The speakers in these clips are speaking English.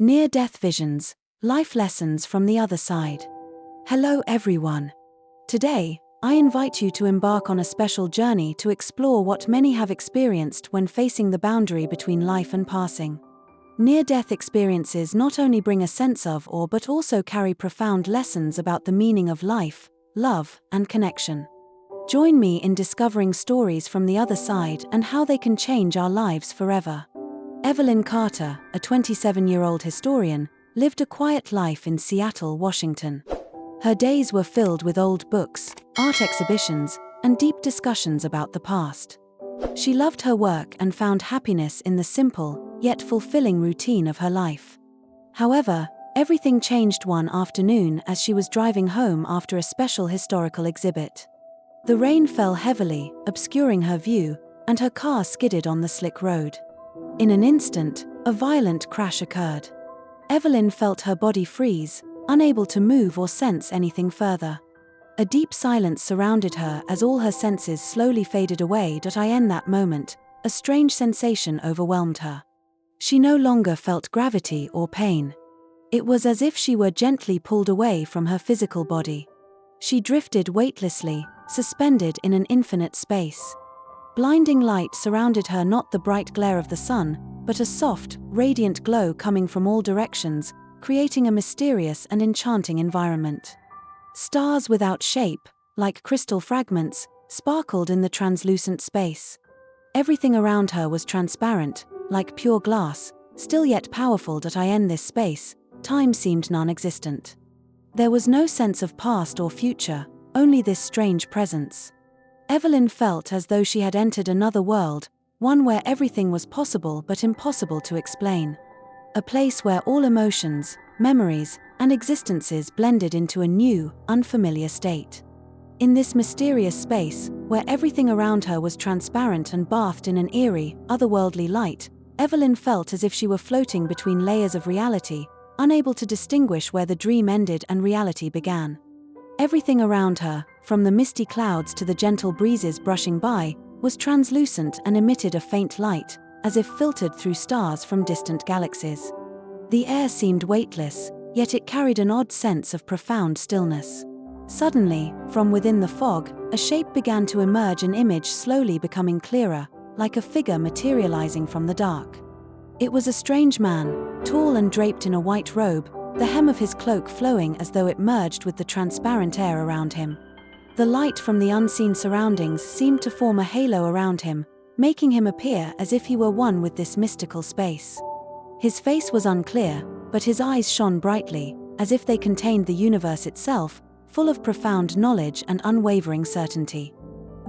Near-death visions, life lessons from the other side. Hello everyone. Today, I invite you to embark on a special journey to explore what many have experienced when facing the boundary between life and passing. Near-death experiences not only bring a sense of awe but also carry profound lessons about the meaning of life, love, and connection. Join me in discovering stories from the other side and how they can change our lives forever. Evelyn Carter, a 27-year-old historian, lived a quiet life in Seattle, Washington. Her days were filled with old books, art exhibitions, and deep discussions about the past. She loved her work and found happiness in the simple, yet fulfilling routine of her life. However, everything changed one afternoon as she was driving home after a special historical exhibit. The rain fell heavily, obscuring her view, and her car skidded on the slick road. In an instant, a violent crash occurred. Evelyn felt her body freeze, unable to move or sense anything further. A deep silence surrounded her as all her senses slowly faded away. In that moment, a strange sensation overwhelmed her. She no longer felt gravity or pain. It was as if she were gently pulled away from her physical body. She drifted weightlessly, suspended in an infinite space. Blinding light surrounded her, not the bright glare of the sun, but a soft, radiant glow coming from all directions, creating a mysterious and enchanting environment. Stars without shape, like crystal fragments, sparkled in the translucent space. Everything around her was transparent, like pure glass, still yet powerful. In this space, time seemed non-existent. There was no sense of past or future, only this strange presence. Evelyn felt as though she had entered another world, one where everything was possible but impossible to explain. A place where all emotions, memories, and existences blended into a new, unfamiliar state. In this mysterious space, where everything around her was transparent and bathed in an eerie, otherworldly light, Evelyn felt as if she were floating between layers of reality, unable to distinguish where the dream ended and reality began. Everything around her, from the misty clouds to the gentle breezes brushing by, was translucent and emitted a faint light, as if filtered through stars from distant galaxies. The air seemed weightless, yet it carried an odd sense of profound stillness. Suddenly, from within the fog, a shape began to emerge, an image slowly becoming clearer, like a figure materializing from the dark. It was a strange man, tall and draped in a white robe, the hem of his cloak flowing as though it merged with the transparent air around him. The light from the unseen surroundings seemed to form a halo around him, making him appear as if he were one with this mystical space. His face was unclear, but his eyes shone brightly, as if they contained the universe itself, full of profound knowledge and unwavering certainty.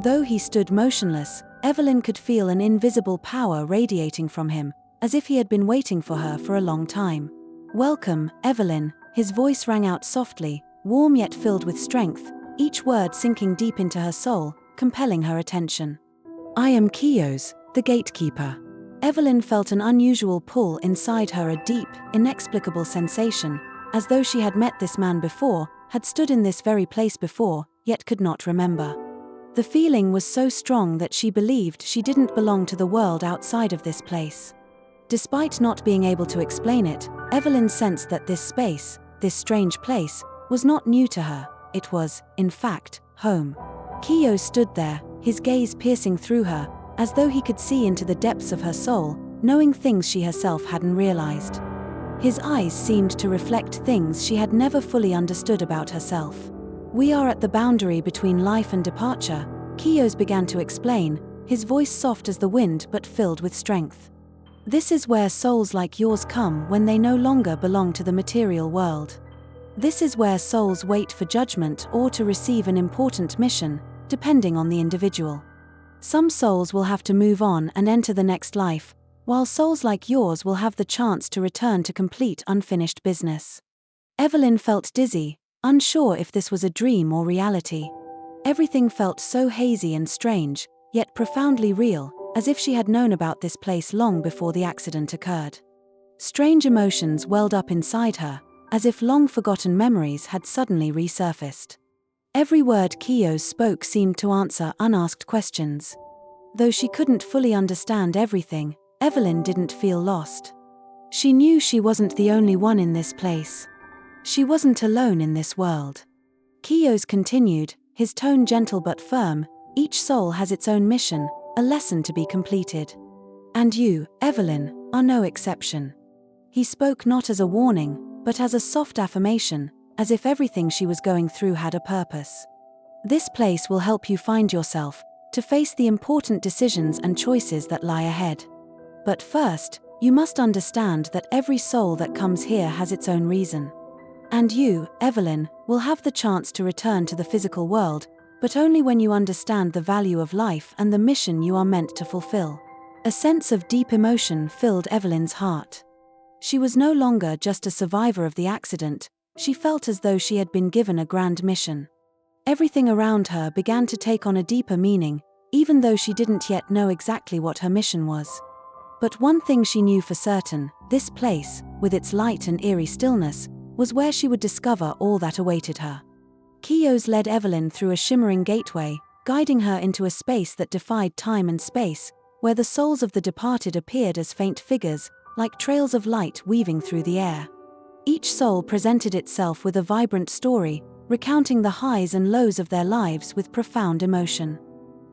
Though he stood motionless, Evelyn could feel an invisible power radiating from him, as if he had been waiting for her for a long time. "Welcome, Evelyn," his voice rang out softly, warm yet filled with strength, each word sinking deep into her soul, compelling her attention. "I am Kios, the gatekeeper." Evelyn felt an unusual pull inside her, a deep, inexplicable sensation, as though she had met this man before, had stood in this very place before, yet could not remember. The feeling was so strong that she believed she didn't belong to the world outside of this place. Despite not being able to explain it, Evelyn sensed that this space, this strange place, was not new to her. It was, in fact, home. Kios stood there, his gaze piercing through her, as though he could see into the depths of her soul, knowing things she herself hadn't realized. His eyes seemed to reflect things she had never fully understood about herself. "We are at the boundary between life and departure," Kios began to explain, his voice soft as the wind but filled with strength. "This is where souls like yours come when they no longer belong to the material world. This is where souls wait for judgment or to receive an important mission, depending on the individual. Some souls will have to move on and enter the next life, while souls like yours will have the chance to return to complete unfinished business." Evelyn felt dizzy, unsure if this was a dream or reality. Everything felt so hazy and strange, yet profoundly real, as if she had known about this place long before the accident occurred. Strange emotions welled up inside her, as if long-forgotten memories had suddenly resurfaced. Every word Kios spoke seemed to answer unasked questions. Though she couldn't fully understand everything, Evelyn didn't feel lost. She knew she wasn't the only one in this place. She wasn't alone in this world. Kiyo's continued, his tone gentle but firm. Each soul has its own mission, a lesson to be completed. And you, Evelyn, are no exception. He spoke not as a warning, but as a soft affirmation, as if everything she was going through had a purpose. This place will help you find yourself, to face the important decisions and choices that lie ahead. But first, you must understand that every soul that comes here has its own reason. And you, Evelyn, will have the chance to return to the physical world, but only when you understand the value of life and the mission you are meant to fulfill. A sense of deep emotion filled Evelyn's heart. She was no longer just a survivor of the accident, she felt as though she had been given a grand mission. Everything around her began to take on a deeper meaning, even though she didn't yet know exactly what her mission was. But one thing she knew for certain, this place, with its light and eerie stillness, was where she would discover all that awaited her. Kiyo's led Evelyn through a shimmering gateway, guiding her into a space that defied time and space, where the souls of the departed appeared as faint figures, like trails of light weaving through the air. Each soul presented itself with a vibrant story, recounting the highs and lows of their lives with profound emotion.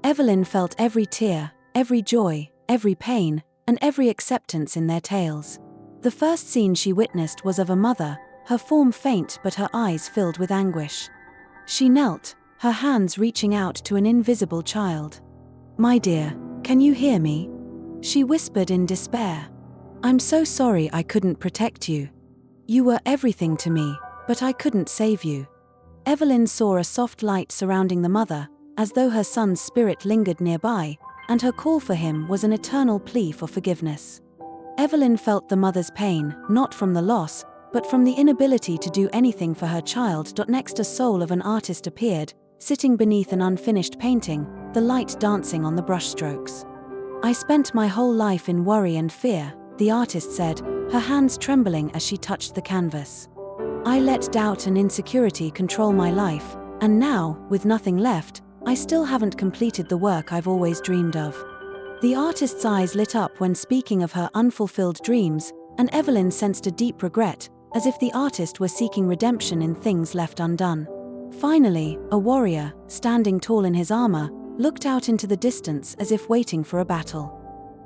Evelyn felt every tear, every joy, every pain, and every acceptance in their tales. The first scene she witnessed was of a mother, her form faint but her eyes filled with anguish. She knelt, her hands reaching out to an invisible child. "My dear, can you hear me?" she whispered in despair. "I'm so sorry I couldn't protect you. You were everything to me, but I couldn't save you." Evelyn saw a soft light surrounding the mother, as though her son's spirit lingered nearby, and her call for him was an eternal plea for forgiveness. Evelyn felt the mother's pain, not from the loss, but from the inability to do anything for her child. Next, a soul of an artist appeared, sitting beneath an unfinished painting, the light dancing on the brushstrokes. "I spent my whole life in worry and fear," the artist said, her hands trembling as she touched the canvas. "I let doubt and insecurity control my life, and now, with nothing left, I still haven't completed the work I've always dreamed of." The artist's eyes lit up when speaking of her unfulfilled dreams, and Evelyn sensed a deep regret, as if the artist were seeking redemption in things left undone. Finally, a warrior, standing tall in his armor, looked out into the distance as if waiting for a battle.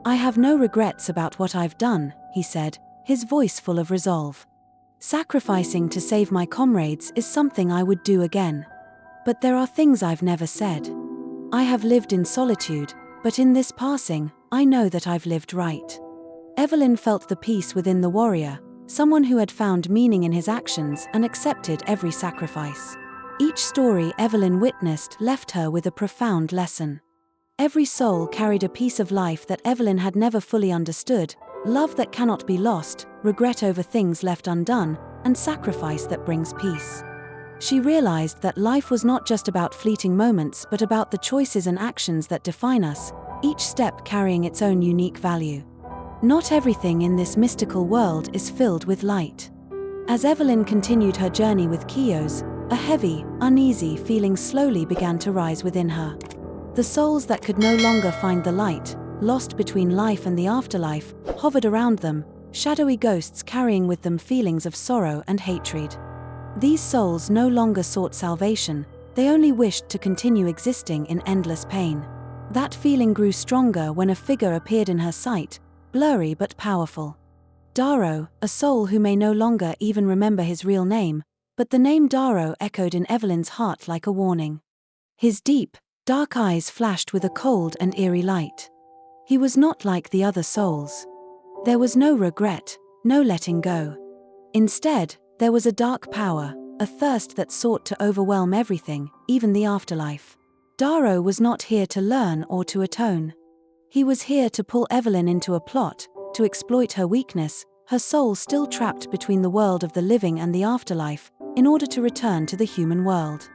"I have no regrets about what I've done," he said, his voice full of resolve. "Sacrificing to save my comrades is something I would do again. But there are things I've never said. I have lived in solitude, but in this passing, I know that I've lived right." Evelyn felt the peace within the warrior, someone who had found meaning in his actions and accepted every sacrifice. Each story Evelyn witnessed left her with a profound lesson. Every soul carried a piece of life that Evelyn had never fully understood: love that cannot be lost, regret over things left undone, and sacrifice that brings peace. She realized that life was not just about fleeting moments but about the choices and actions that define us, each step carrying its own unique value. Not everything in this mystical world is filled with light. As Evelyn continued her journey with Kiyo's, a heavy, uneasy feeling slowly began to rise within her. The souls that could no longer find the light, lost between life and the afterlife, hovered around them, shadowy ghosts carrying with them feelings of sorrow and hatred. These souls no longer sought salvation, they only wished to continue existing in endless pain. That feeling grew stronger when a figure appeared in her sight, blurry but powerful. Daro, a soul who may no longer even remember his real name, but the name Daro echoed in Evelyn's heart like a warning. His deep, dark eyes flashed with a cold and eerie light. He was not like the other souls. There was no regret, no letting go. Instead, there was a dark power, a thirst that sought to overwhelm everything, even the afterlife. Daro was not here to learn or to atone. He was here to pull Evelyn into a plot, to exploit her weakness, her soul still trapped between the world of the living and the afterlife, in order to return to the human world.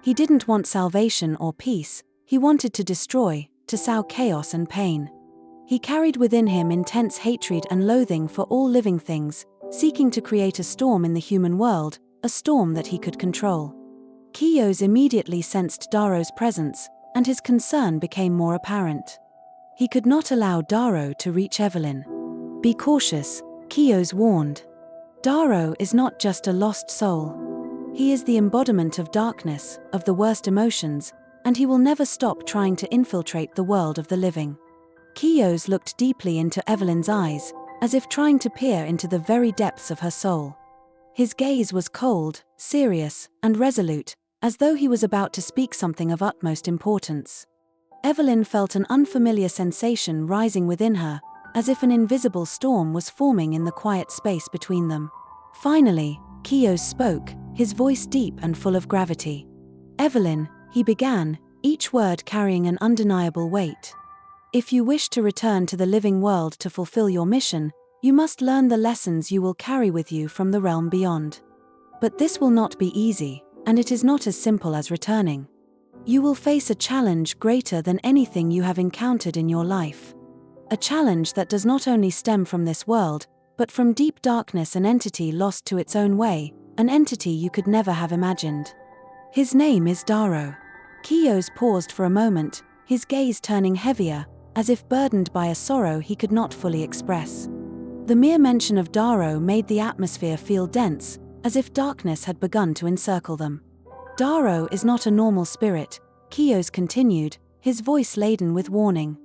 He didn't want salvation or peace, he wanted to destroy, to sow chaos and pain. He carried within him intense hatred and loathing for all living things, seeking to create a storm in the human world, a storm that he could control. Kiyo's immediately sensed Daro's presence, and his concern became more apparent. He could not allow Daro to reach Evelyn. "Be cautious," Kiyo's warned. Daro is not just a lost soul. He is the embodiment of darkness, of the worst emotions, and he will never stop trying to infiltrate the world of the living. Kiyo's looked deeply into Evelyn's eyes, as if trying to peer into the very depths of her soul. His gaze was cold, serious, and resolute, as though he was about to speak something of utmost importance. Evelyn felt an unfamiliar sensation rising within her, as if an invisible storm was forming in the quiet space between them. Finally, Kiyo spoke, his voice deep and full of gravity. "Evelyn," he began, each word carrying an undeniable weight. "If you wish to return to the living world to fulfill your mission, you must learn the lessons you will carry with you from the realm beyond. But this will not be easy, and it is not as simple as returning. You will face a challenge greater than anything you have encountered in your life. A challenge that does not only stem from this world, but from deep darkness, an entity lost to its own way, an entity you could never have imagined. His name is Daro." Kiyo's paused for a moment, his gaze turning heavier, as if burdened by a sorrow he could not fully express. The mere mention of Daro made the atmosphere feel dense, as if darkness had begun to encircle them. "Daro is not a normal spirit," Kiyo's continued, his voice laden with warning.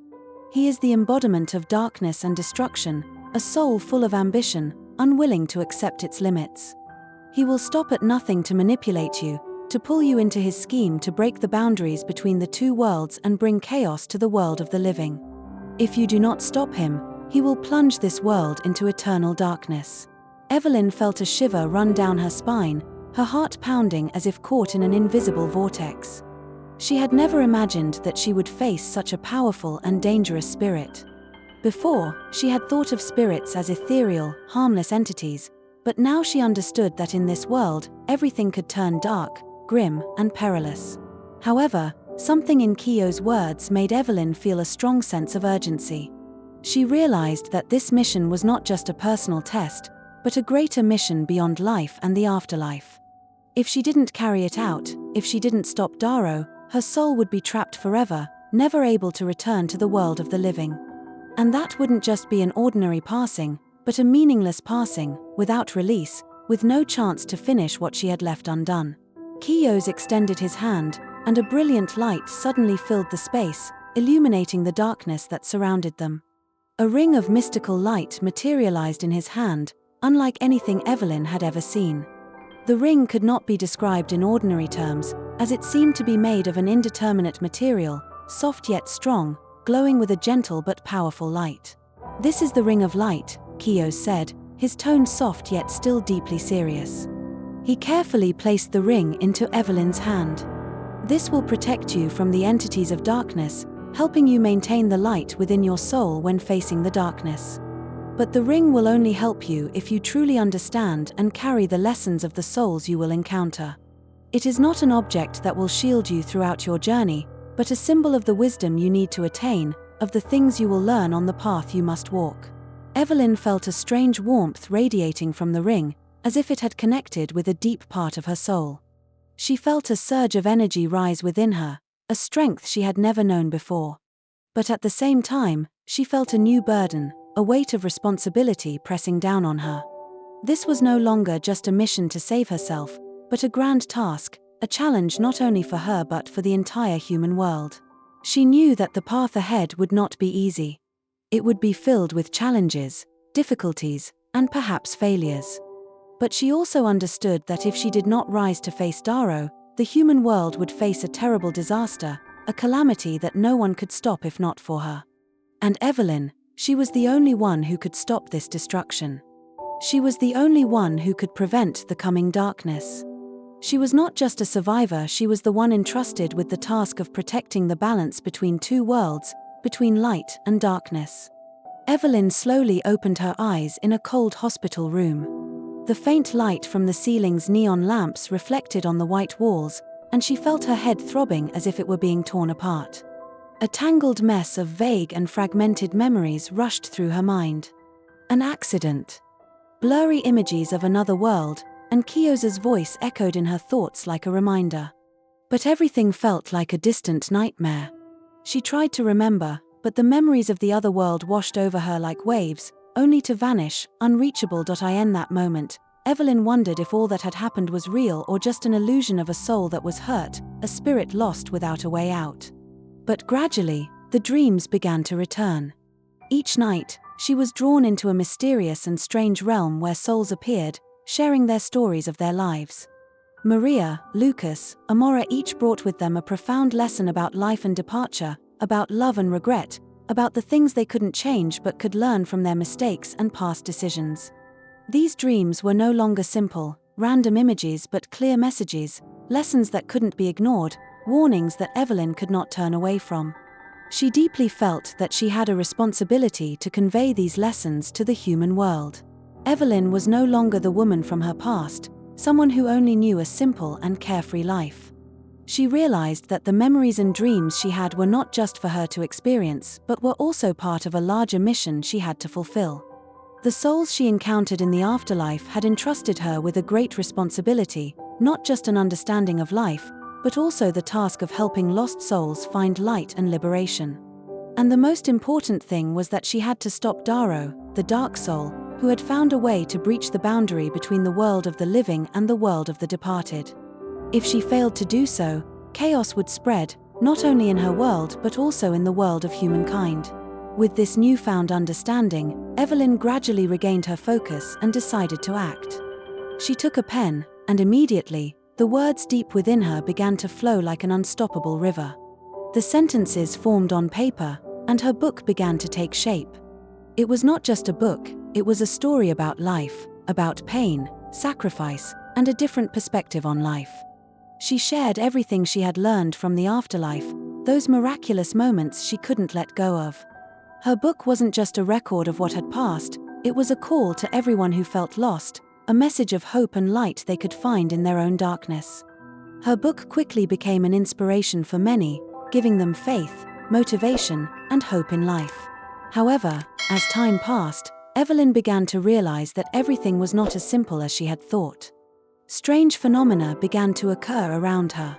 "He is the embodiment of darkness and destruction, a soul full of ambition, unwilling to accept its limits. He will stop at nothing to manipulate you, to pull you into his scheme to break the boundaries between the two worlds and bring chaos to the world of the living. If you do not stop him, he will plunge this world into eternal darkness." Evelyn felt a shiver run down her spine, her heart pounding as if caught in an invisible vortex. She had never imagined that she would face such a powerful and dangerous spirit. Before, she had thought of spirits as ethereal, harmless entities, but now she understood that in this world, everything could turn dark, grim, and perilous. However, something in Kiyo's words made Evelyn feel a strong sense of urgency. She realized that this mission was not just a personal test, but a greater mission beyond life and the afterlife. If she didn't carry it out, if she didn't stop Daro, her soul would be trapped forever, never able to return to the world of the living. And that wouldn't just be an ordinary passing, but a meaningless passing, without release, with no chance to finish what she had left undone. Kiyo's extended his hand, and a brilliant light suddenly filled the space, illuminating the darkness that surrounded them. A ring of mystical light materialized in his hand, unlike anything Evelyn had ever seen. The ring could not be described in ordinary terms, as it seemed to be made of an indeterminate material, soft yet strong, glowing with a gentle but powerful light. "This is the ring of light," Kiyo said, his tone soft yet still deeply serious. He carefully placed the ring into Evelyn's hand. "This will protect you from the entities of darkness, helping you maintain the light within your soul when facing the darkness. But the ring will only help you if you truly understand and carry the lessons of the souls you will encounter. It is not an object that will shield you throughout your journey, but a symbol of the wisdom you need to attain, of the things you will learn on the path you must walk." Evelyn felt a strange warmth radiating from the ring, as if it had connected with a deep part of her soul. She felt a surge of energy rise within her, a strength she had never known before. But at the same time, she felt a new burden, a weight of responsibility pressing down on her. This was no longer just a mission to save herself, but a grand task, a challenge not only for her but for the entire human world. She knew that the path ahead would not be easy. It would be filled with challenges, difficulties, and perhaps failures. But she also understood that if she did not rise to face Daro, the human world would face a terrible disaster, a calamity that no one could stop if not for her. And Evelyn, she was the only one who could stop this destruction. She was the only one who could prevent the coming darkness. She was not just a survivor, she was the one entrusted with the task of protecting the balance between two worlds, between light and darkness. Evelyn slowly opened her eyes in a cold hospital room. The faint light from the ceiling's neon lamps reflected on the white walls, and she felt her head throbbing as if it were being torn apart. A tangled mess of vague and fragmented memories rushed through her mind. An accident. Blurry images of another world, and Kiyo's voice echoed in her thoughts like a reminder. But everything felt like a distant nightmare. She tried to remember, but the memories of the other world washed over her like waves, only to vanish, unreachable. In that moment, Evelyn wondered if all that had happened was real or just an illusion of a soul that was hurt, a spirit lost without a way out. But gradually, the dreams began to return. Each night, she was drawn into a mysterious and strange realm where souls appeared, sharing their stories of their lives. Maria, Lucas, Amora each brought with them a profound lesson about life and departure, about love and regret, about the things they couldn't change but could learn from their mistakes and past decisions. These dreams were no longer simple, random images but clear messages, lessons that couldn't be ignored, warnings that Evelyn could not turn away from. She deeply felt that she had a responsibility to convey these lessons to the human world. Evelyn was no longer the woman from her past, someone who only knew a simple and carefree life. She realized that the memories and dreams she had were not just for her to experience, but were also part of a larger mission she had to fulfill. The souls she encountered in the afterlife had entrusted her with a great responsibility, not just an understanding of life, but also the task of helping lost souls find light and liberation. And the most important thing was that she had to stop Darrow, the dark soul, who had found a way to breach the boundary between the world of the living and the world of the departed. If she failed to do so, chaos would spread, not only in her world but also in the world of humankind. With this newfound understanding, Evelyn gradually regained her focus and decided to act. She took a pen, and immediately, the words deep within her began to flow like an unstoppable river. The sentences formed on paper, and her book began to take shape. It was not just a book, it was a story about life, about pain, sacrifice, and a different perspective on life. She shared everything she had learned from the afterlife, those miraculous moments she couldn't let go of. Her book wasn't just a record of what had passed, it was a call to everyone who felt lost, a message of hope and light they could find in their own darkness. Her book quickly became an inspiration for many, giving them faith, motivation, and hope in life. However, as time passed, Evelyn began to realize that everything was not as simple as she had thought. Strange phenomena began to occur around her.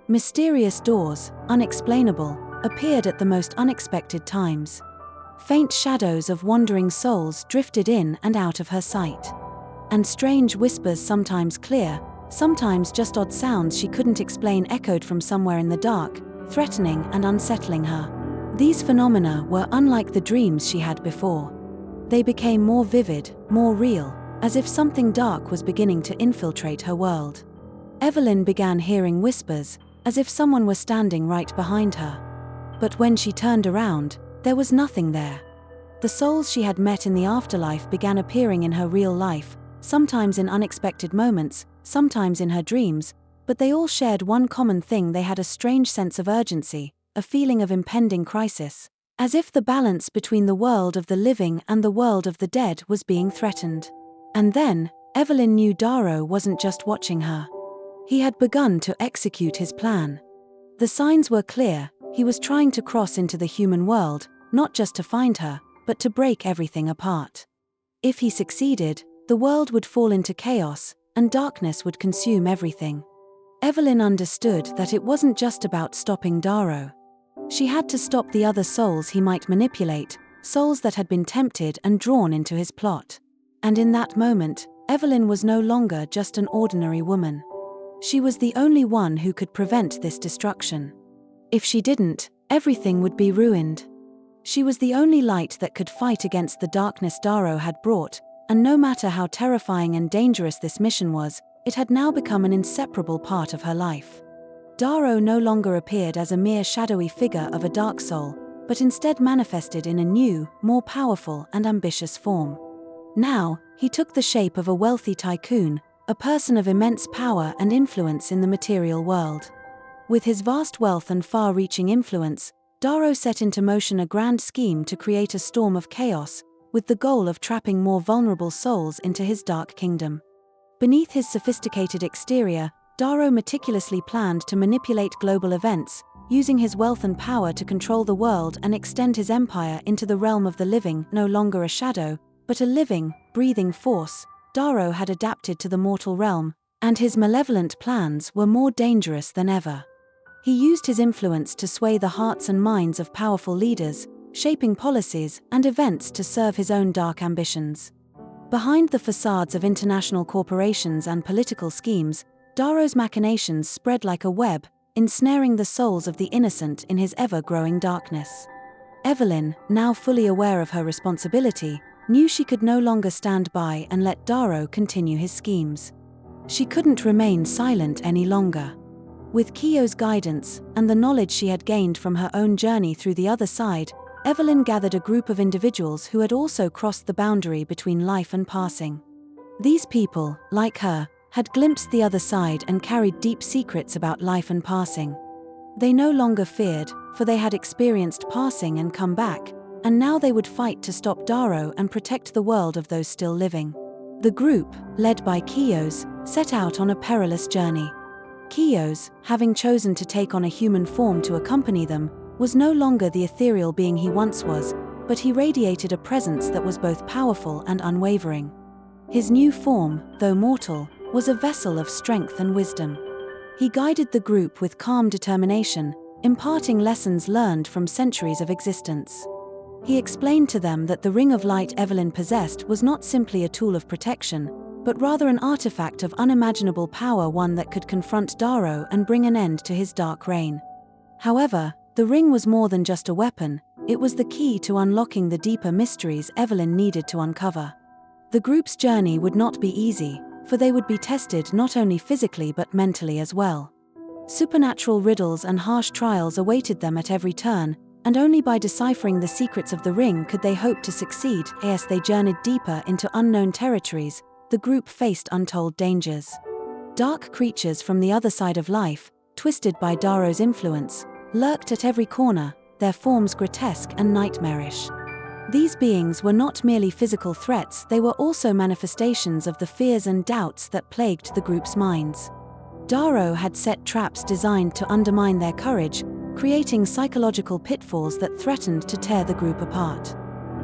Mysterious doors, unexplainable, appeared at the most unexpected times. Faint shadows of wandering souls drifted in and out of her sight. And strange whispers, sometimes clear, sometimes just odd sounds she couldn't explain, echoed from somewhere in the dark, threatening and unsettling her. These phenomena were unlike the dreams she had before. They became more vivid, more real, as if something dark was beginning to infiltrate her world. Evelyn began hearing whispers, as if someone were standing right behind her. But when she turned around, there was nothing there. The souls she had met in the afterlife began appearing in her real life, sometimes in unexpected moments, sometimes in her dreams, but they all shared one common thing: they had a strange sense of urgency, a feeling of impending crisis, as if the balance between the world of the living and the world of the dead was being threatened. And then, Evelyn knew Darrow wasn't just watching her. He had begun to execute his plan. The signs were clear: he was trying to cross into the human world, not just to find her, but to break everything apart. If he succeeded, the world would fall into chaos, and darkness would consume everything. Evelyn understood that it wasn't just about stopping Darrow. She had to stop the other souls he might manipulate, souls that had been tempted and drawn into his plot. And in that moment, Evelyn was no longer just an ordinary woman. She was the only one who could prevent this destruction. If she didn't, everything would be ruined. She was the only light that could fight against the darkness Darrow had brought, and no matter how terrifying and dangerous this mission was, it had now become an inseparable part of her life. Darrow no longer appeared as a mere shadowy figure of a dark soul, but instead manifested in a new, more powerful and ambitious form. Now, he took the shape of a wealthy tycoon, a person of immense power and influence in the material world. With his vast wealth and far-reaching influence, Darrow set into motion a grand scheme to create a storm of chaos, with the goal of trapping more vulnerable souls into his dark kingdom. Beneath his sophisticated exterior, Darrow meticulously planned to manipulate global events, using his wealth and power to control the world and extend his empire into the realm of the living. No longer a shadow, but a living, breathing force, Darrow had adapted to the mortal realm, and his malevolent plans were more dangerous than ever. He used his influence to sway the hearts and minds of powerful leaders, shaping policies and events to serve his own dark ambitions. Behind the facades of international corporations and political schemes, Darrow's machinations spread like a web, ensnaring the souls of the innocent in his ever-growing darkness. Evelyn, now fully aware of her responsibility, knew she could no longer stand by and let Darrow continue his schemes. She couldn't remain silent any longer. With Keogh's guidance, and the knowledge she had gained from her own journey through the other side, Evelyn gathered a group of individuals who had also crossed the boundary between life and passing. These people, like her, had glimpsed the other side and carried deep secrets about life and passing. They no longer feared, for they had experienced passing and come back, and now they would fight to stop Darrow and protect the world of those still living. The group, led by Keogh's, set out on a perilous journey. Keogh's, having chosen to take on a human form to accompany them, was no longer the ethereal being he once was, but he radiated a presence that was both powerful and unwavering. His new form, though mortal, was a vessel of strength and wisdom. He guided the group with calm determination, imparting lessons learned from centuries of existence. He explained to them that the ring of light Evelyn possessed was not simply a tool of protection, but rather an artifact of unimaginable power, one that could confront Darrow and bring an end to his dark reign. However, the ring was more than just a weapon, it was the key to unlocking the deeper mysteries Evelyn needed to uncover. The group's journey would not be easy, for they would be tested not only physically but mentally as well. Supernatural riddles and harsh trials awaited them at every turn, and only by deciphering the secrets of the ring could they hope to succeed. As they journeyed deeper into unknown territories, the group faced untold dangers. Dark creatures from the other side of life, twisted by Darrow's influence, lurked at every corner, their forms grotesque and nightmarish. These beings were not merely physical threats, they were also manifestations of the fears and doubts that plagued the group's minds. Darrow had set traps designed to undermine their courage, creating psychological pitfalls that threatened to tear the group apart.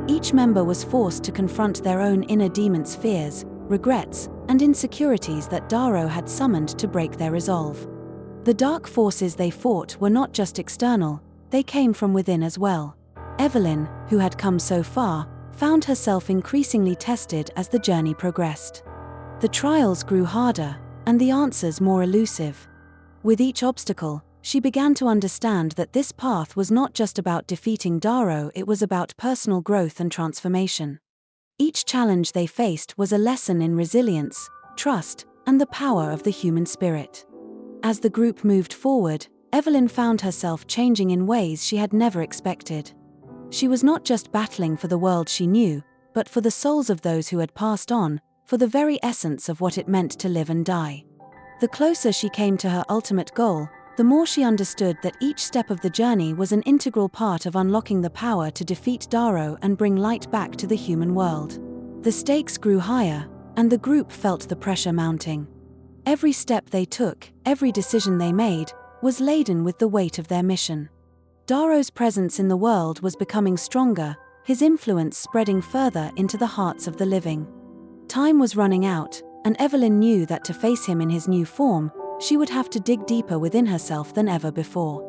Each member was forced to confront their own inner demons' fears, regrets, and insecurities that Darrow had summoned to break their resolve. The dark forces they fought were not just external, they came from within as well. Evelyn, who had come so far, found herself increasingly tested as the journey progressed. The trials grew harder, and the answers more elusive. With each obstacle, she began to understand that this path was not just about defeating Darrow, it was about personal growth and transformation. Each challenge they faced was a lesson in resilience, trust, and the power of the human spirit. As the group moved forward, Evelyn found herself changing in ways she had never expected. She was not just battling for the world she knew, but for the souls of those who had passed on, for the very essence of what it meant to live and die. The closer she came to her ultimate goal, the more she understood that each step of the journey was an integral part of unlocking the power to defeat Darrow and bring light back to the human world. The stakes grew higher, and the group felt the pressure mounting. Every step they took, every decision they made, was laden with the weight of their mission. Darrow's presence in the world was becoming stronger, his influence spreading further into the hearts of the living. Time was running out, and Evelyn knew that to face him in his new form, she would have to dig deeper within herself than ever before.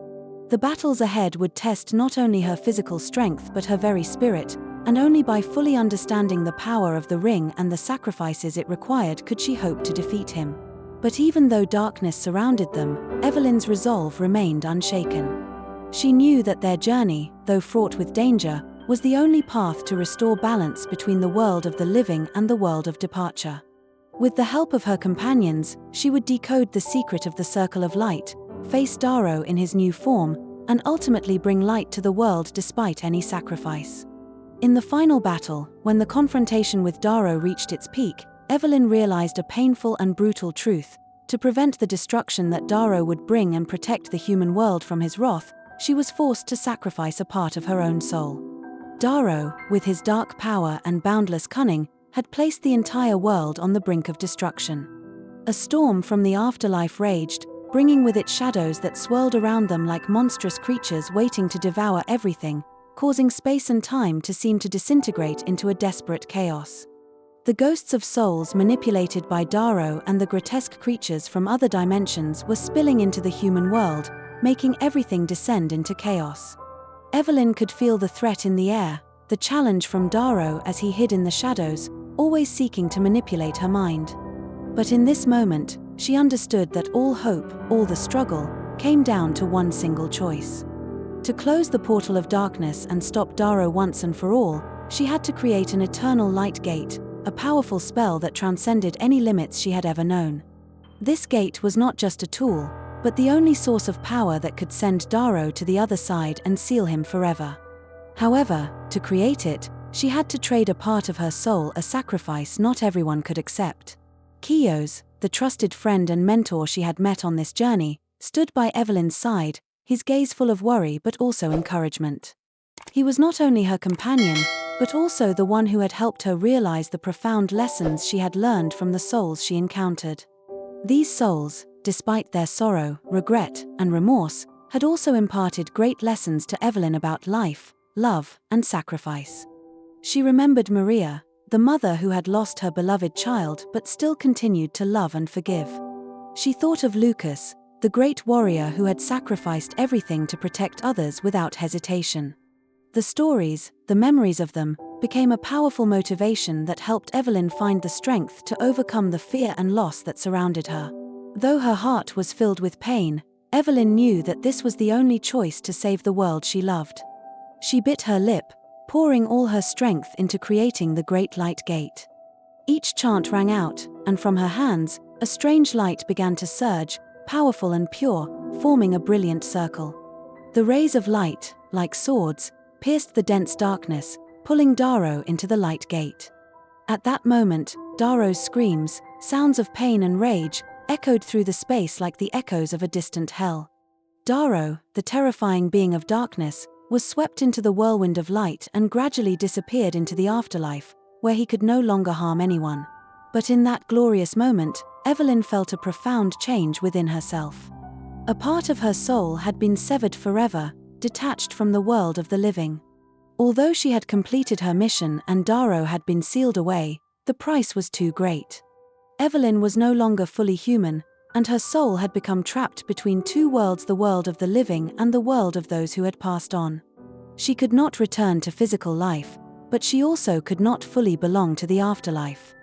The battles ahead would test not only her physical strength but her very spirit, and only by fully understanding the power of the ring and the sacrifices it required could she hope to defeat him. But even though darkness surrounded them, Evelyn's resolve remained unshaken. She knew that their journey, though fraught with danger, was the only path to restore balance between the world of the living and the world of departure. With the help of her companions, she would decode the secret of the Circle of Light, face Darrow in his new form, and ultimately bring light to the world despite any sacrifice. In the final battle, when the confrontation with Darrow reached its peak, Evelyn realized a painful and brutal truth. To prevent the destruction that Darrow would bring and protect the human world from his wrath, she was forced to sacrifice a part of her own soul. Darrow, with his dark power and boundless cunning, had placed the entire world on the brink of destruction. A storm from the afterlife raged, bringing with it shadows that swirled around them like monstrous creatures waiting to devour everything, causing space and time to seem to disintegrate into a desperate chaos. The ghosts of souls manipulated by Darrow and the grotesque creatures from other dimensions were spilling into the human world, making everything descend into chaos. Evelyn could feel the threat in the air, the challenge from Darrow as he hid in the shadows, always seeking to manipulate her mind. But in this moment, she understood that all hope, all the struggle, came down to one single choice. To close the portal of darkness and stop Darrow once and for all, she had to create an eternal light gate, a powerful spell that transcended any limits she had ever known. This gate was not just a tool, but the only source of power that could send Darrow to the other side and seal him forever. However, to create it, she had to trade a part of her soul, a sacrifice not everyone could accept. Kios, the trusted friend and mentor she had met on this journey, stood by Evelyn's side, his gaze full of worry but also encouragement. He was not only her companion, but also the one who had helped her realize the profound lessons she had learned from the souls she encountered. These souls, despite their sorrow, regret, and remorse, had also imparted great lessons to Evelyn about life, love, and sacrifice. She remembered Maria, the mother who had lost her beloved child but still continued to love and forgive. She thought of Lucas, the great warrior who had sacrificed everything to protect others without hesitation. The stories, the memories of them, became a powerful motivation that helped Evelyn find the strength to overcome the fear and loss that surrounded her. Though her heart was filled with pain, Evelyn knew that this was the only choice to save the world she loved. She bit her lip, pouring all her strength into creating the great light gate. Each chant rang out, and from her hands, a strange light began to surge, powerful and pure, forming a brilliant circle. The rays of light, like swords, pierced the dense darkness, pulling Darrow into the light gate. At that moment, Darrow's screams, sounds of pain and rage, echoed through the space like the echoes of a distant hell. Darrow, the terrifying being of darkness, was swept into the whirlwind of light and gradually disappeared into the afterlife, where he could no longer harm anyone. But in that glorious moment, Evelyn felt a profound change within herself. A part of her soul had been severed forever, detached from the world of the living. Although she had completed her mission and Darrow had been sealed away, the price was too great. Evelyn was no longer fully human, and her soul had become trapped between two worlds, the world of the living and the world of those who had passed on. She could not return to physical life, but she also could not fully belong to the afterlife.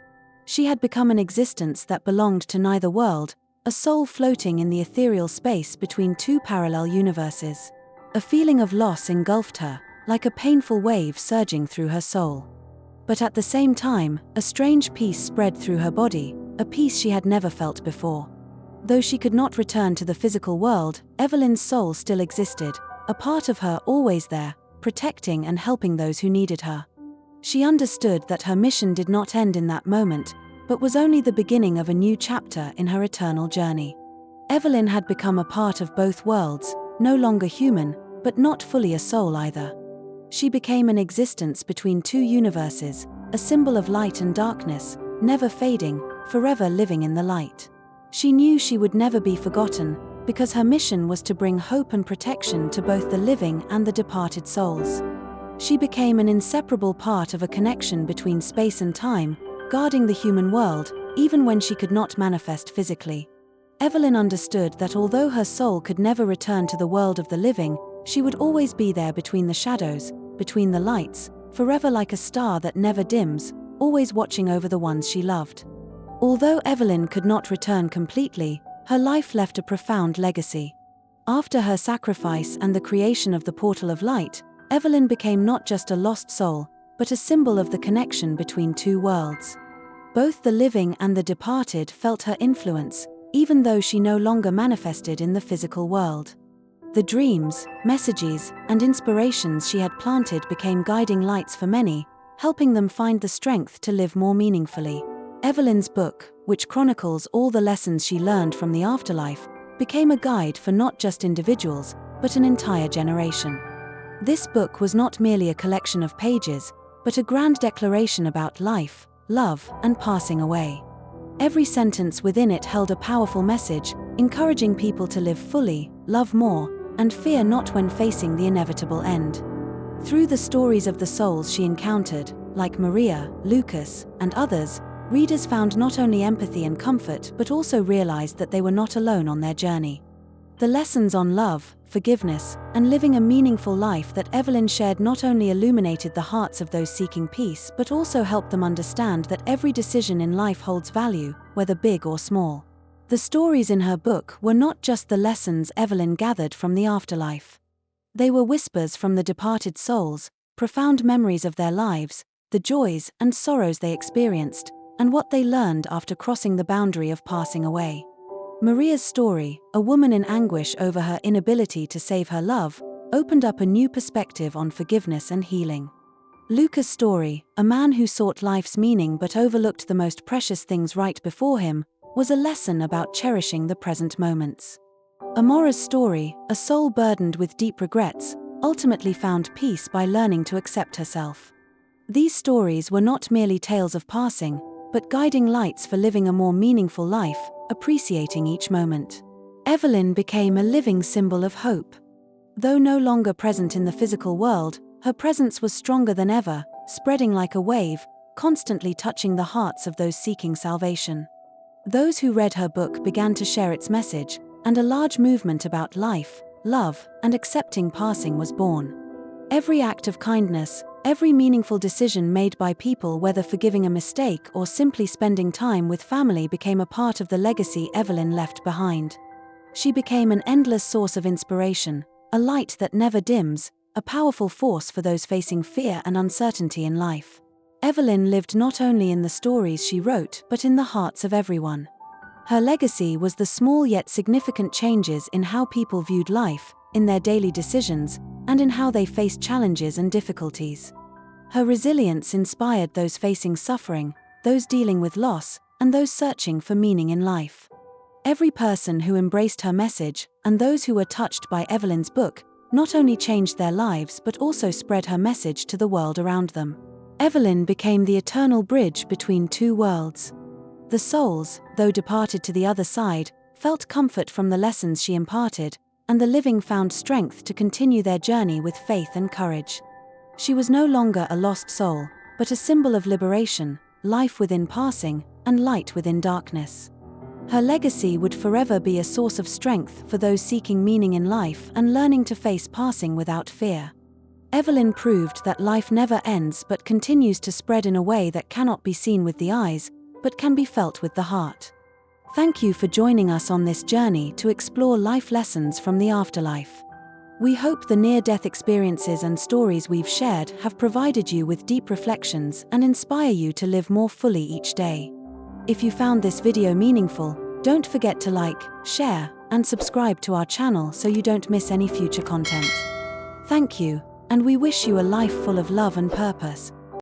She had become an existence that belonged to neither world, a soul floating in the ethereal space between two parallel universes. A feeling of loss engulfed her, like a painful wave surging through her soul. But at the same time, a strange peace spread through her body, a peace she had never felt before. Though she could not return to the physical world, Evelyn's soul still existed, a part of her always there, protecting and helping those who needed her. She understood that her mission did not end in that moment, but was only the beginning of a new chapter in her eternal journey. Evelyn had become a part of both worlds, no longer human, but not fully a soul either. She became an existence between two universes, a symbol of light and darkness, never fading, forever living in the light. She knew she would never be forgotten, because her mission was to bring hope and protection to both the living and the departed souls. She became an inseparable part of a connection between space and time, guarding the human world, even when she could not manifest physically. Evelyn understood that although her soul could never return to the world of the living, she would always be there between the shadows, between the lights, forever like a star that never dims, always watching over the ones she loved. Although Evelyn could not return completely, her life left a profound legacy. After her sacrifice and the creation of the portal of light, Evelyn became not just a lost soul, but a symbol of the connection between two worlds. Both the living and the departed felt her influence, even though she no longer manifested in the physical world. The dreams, messages, and inspirations she had planted became guiding lights for many, helping them find the strength to live more meaningfully. Evelyn's book, which chronicles all the lessons she learned from the afterlife, became a guide for not just individuals, but an entire generation. This book was not merely a collection of pages, but a grand declaration about life, love, and passing away. Every sentence within it held a powerful message, encouraging people to live fully, love more, and fear not when facing the inevitable end. Through the stories of the souls she encountered, like Maria, Lucas, and others, readers found not only empathy and comfort but also realized that they were not alone on their journey. The lessons on love, forgiveness, and living a meaningful life that Evelyn shared not only illuminated the hearts of those seeking peace but also helped them understand that every decision in life holds value, whether big or small. The stories in her book were not just the lessons Evelyn gathered from the afterlife. They were whispers from the departed souls, profound memories of their lives, the joys and sorrows they experienced, and what they learned after crossing the boundary of passing away. Maria's story, a woman in anguish over her inability to save her love, opened up a new perspective on forgiveness and healing. Luca's story, a man who sought life's meaning but overlooked the most precious things right before him, was a lesson about cherishing the present moments. Amora's story, a soul burdened with deep regrets, ultimately found peace by learning to accept herself. These stories were not merely tales of passing, but guiding lights for living a more meaningful life, appreciating each moment. Evelyn became a living symbol of hope. Though no longer present in the physical world, her presence was stronger than ever, spreading like a wave, constantly touching the hearts of those seeking salvation. Those who read her book began to share its message, and a large movement about life, love, and accepting passing was born. Every act of kindness, every meaningful decision made by people, whether forgiving a mistake or simply spending time with family, became a part of the legacy Evelyn left behind. She became an endless source of inspiration, a light that never dims, a powerful force for those facing fear and uncertainty in life. Evelyn lived not only in the stories she wrote but in the hearts of everyone. Her legacy was the small yet significant changes in how people viewed life, in their daily decisions, and in how they faced challenges and difficulties. Her resilience inspired those facing suffering, those dealing with loss, and those searching for meaning in life. Every person who embraced her message, and those who were touched by Evelyn's book, not only changed their lives but also spread her message to the world around them. Evelyn became the eternal bridge between two worlds. The souls, though departed to the other side, felt comfort from the lessons she imparted, and the living found strength to continue their journey with faith and courage. She was no longer a lost soul, but a symbol of liberation, life within passing, and light within darkness. Her legacy would forever be a source of strength for those seeking meaning in life and learning to face passing without fear. Evelyn proved that life never ends but continues to spread in a way that cannot be seen with the eyes, but can be felt with the heart. Thank you for joining us on this journey to explore life lessons from the afterlife. We hope the near-death experiences and stories we've shared have provided you with deep reflections and inspire you to live more fully each day. If you found this video meaningful, don't forget to like, share, and subscribe to our channel so you don't miss any future content. Thank you, and we wish you a life full of love and purpose.